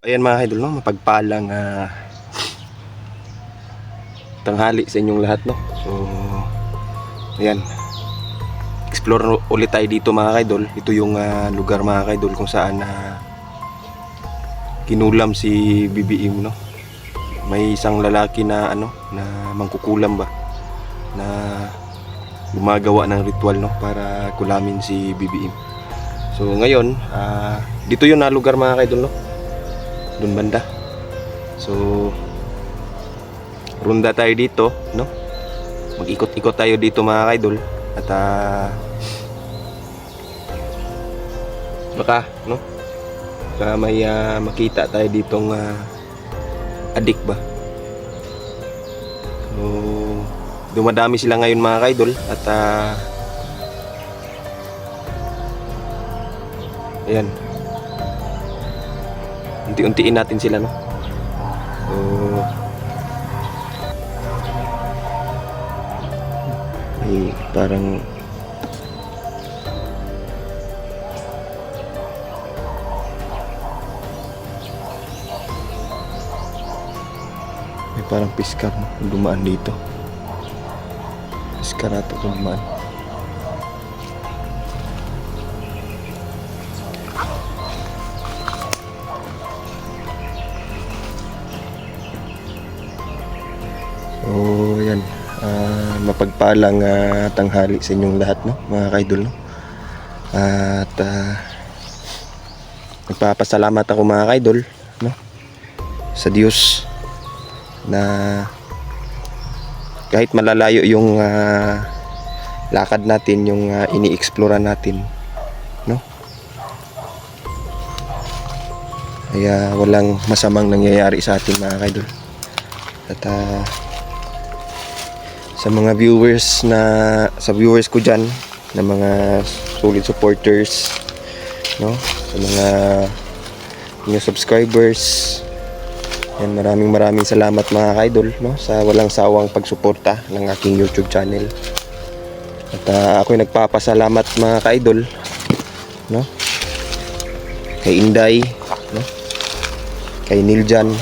Ayan mga idol, no? Mapagpalang tanghali sa inyong lahat, no? So, ayan. Explore ulit tayo dito mga idol. Ito yung lugar mga idol kung saan kinulam si BBM, no? May isang lalaki na na mangkukulam ba na gumagawa ng ritual, no, para kulamin si BBM. So ngayon, dito yun na lugar mga idol, no? Doon banda. So runda tayo dito, no? Mag-ikot-ikot tayo dito mga idol at baka, no? Baka may makita tayo ditong adik ba. So dumadami sila ngayon mga idol at ayan, unti-untiin natin sila, no? So ay parang may parang piskar, no? Dumaan dito, piskar ato kung dumaan. So yan, mapagpalang tanghali sa inyong lahat, no, mga kaidol, no? At nagpapasalamat ako mga kaidol, no, sa Diyos na kahit malalayo yung lakad natin, yung ini-explore natin, no, kaya walang masamang nangyayari sa atin mga kaidol. At sa mga viewers ko dyan, na mga solid supporters, no, sa mga new subscribers, yan, maraming salamat mga idol, no, sa walang sawang pagsuporta ng aking YouTube channel. At ako'y nagpapasalamat mga idol, no, kay Inday, no, kay Niljan,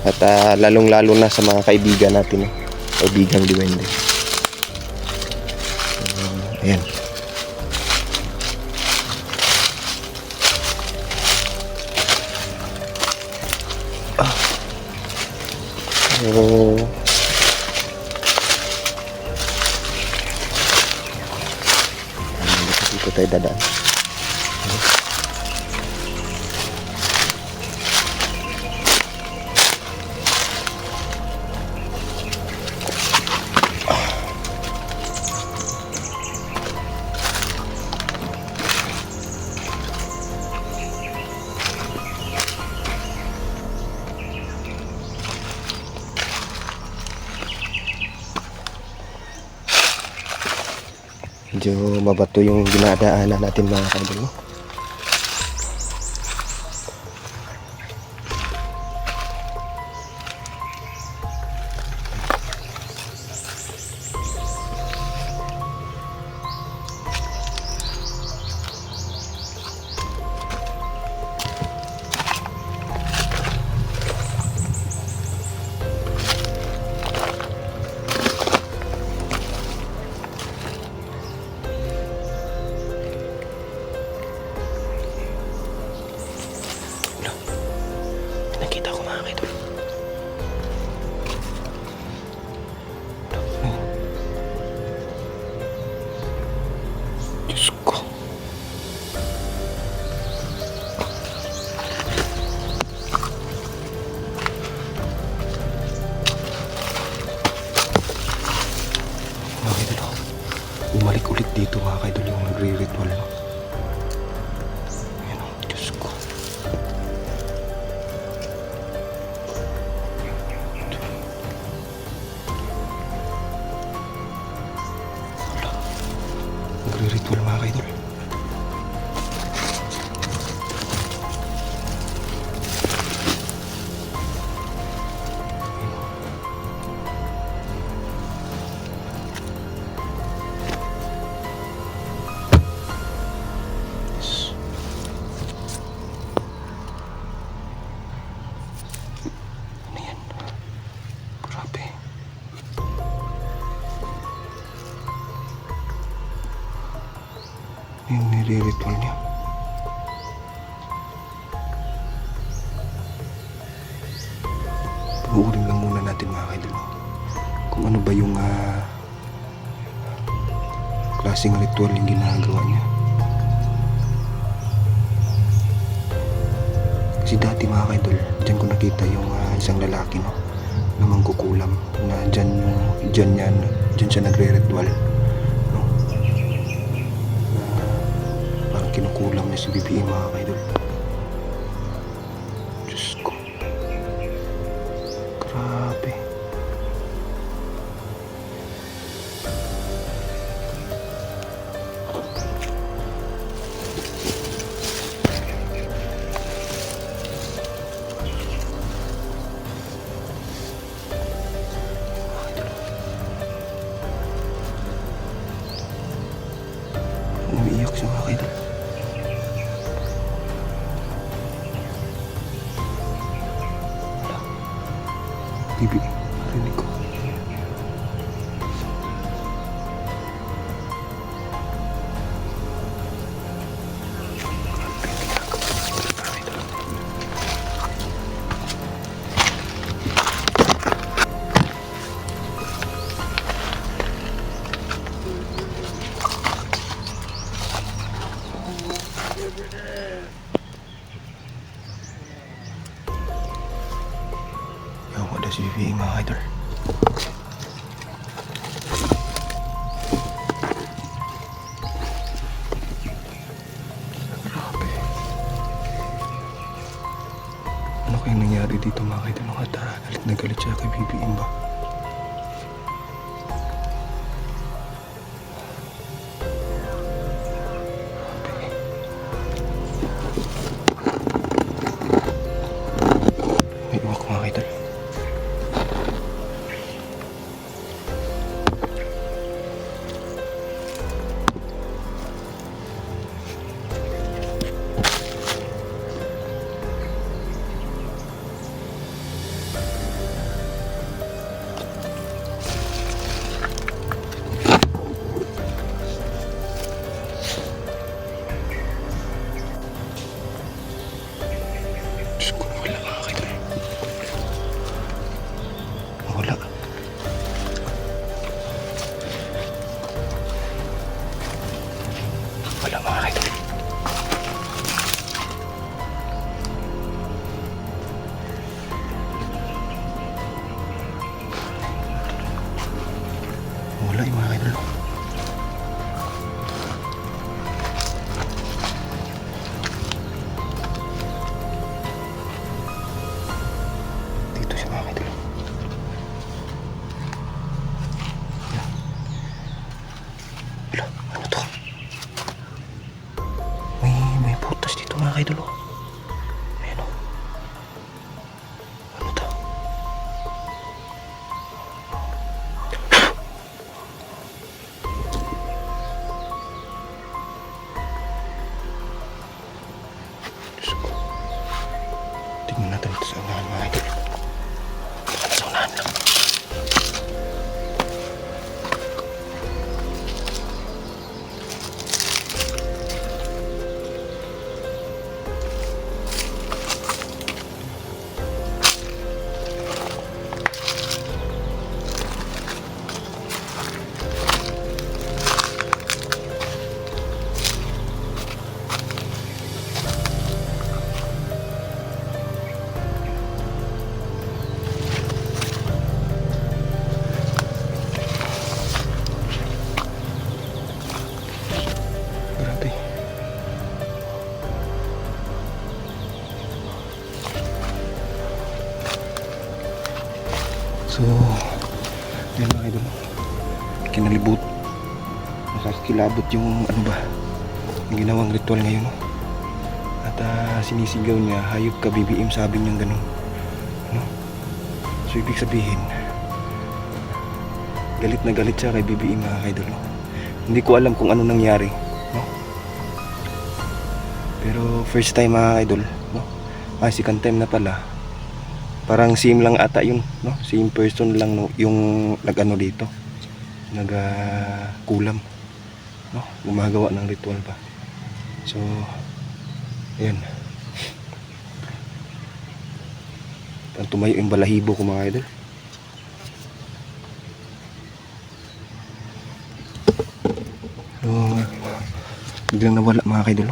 at lalong-lalo na sa mga kaibigan natin, no? Kaibigang Duwende. Ayan. Dito tayo dadaan. Medyo mabato yung dinadaanan natin mga kaidol, no? Nakita ko mga kaidol. Diyos ko. Mga kaidol, umalik ulit dito mga kaidol yung nagre-ritual, no? Ayan, Diyos ko. nire-ritual niya. Panuorin lang muna natin mga kaidol kung ano ba yung klaseng ritual yung ginagawa niya. Kasi dati mga kaidol, dyan ko nakita yung isang lalaki, no, na mangkukulam, na dyan siya nagre-ritual, no, na parang kinukulam niya si BBM mga kaidol. Diyos ko, grabe. Umiiyak siya mga kaidol. Wala. Bibi, narinig ko. Yung wala si BBM mga kaidol. Grabe. Ano kayang nangyari dito mga kaidol? Galit na galit siya kay BBM ba? May uwak mga kaidol. Diyos ko, wala mga kaidol. Wala. Wala mga kaidol. Wala yung mga kaidol. Dito siya mga kaidol. Wala, ano to? May butas dito mga kaidol. May ano? Ano to? Diyos ko. Tingnan natin ito sa unahan mga kaidol. Sa unahan lang. Grabe. So, yun mga idol. Kinalibot. Nakakilabot yung ano ba, yung ginawang ritual ngayon. At sinisigaw niya, hayop ka BBM, sabi niya ganun. Ano? So, ibig sabihin, galit na galit siya kay BBM mga idol. No? Hindi ko alam kung ano nangyari. No? Pero first time mga idol. No? Second time na pala. Parang same lang ata yun, no? Same person lang, no? Yung nag-ano dito, kulam, no? Gumagawa ng ritual pa. So, ayan. Parang tumayo yung balahibo ko mga idol. So, biglang nawala mga idol.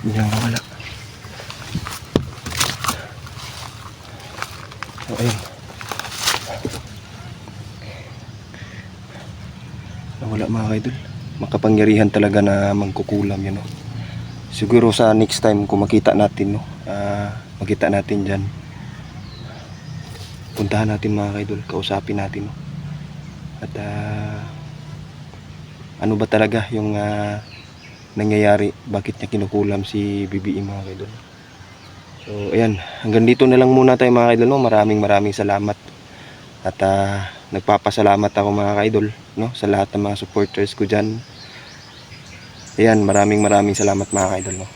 Biglang nawala. So, ayan. Nawala mga idol. Makapangyarihan talaga na magkukulam yun, no? Siguro sa next time kung makita natin, no, makita natin dyan, puntahan natin mga idol, kausapin natin, no? At ano ba talaga yung nangyayari, bakit niya kinukulam si BBM mga idol. So ayan, hanggang dito na lang muna tayo mga idol, no? Maraming salamat. At nagpapasalamat ako mga idol, no, sa lahat ng mga supporters ko dyan. Ayan, maraming salamat mga idol, no.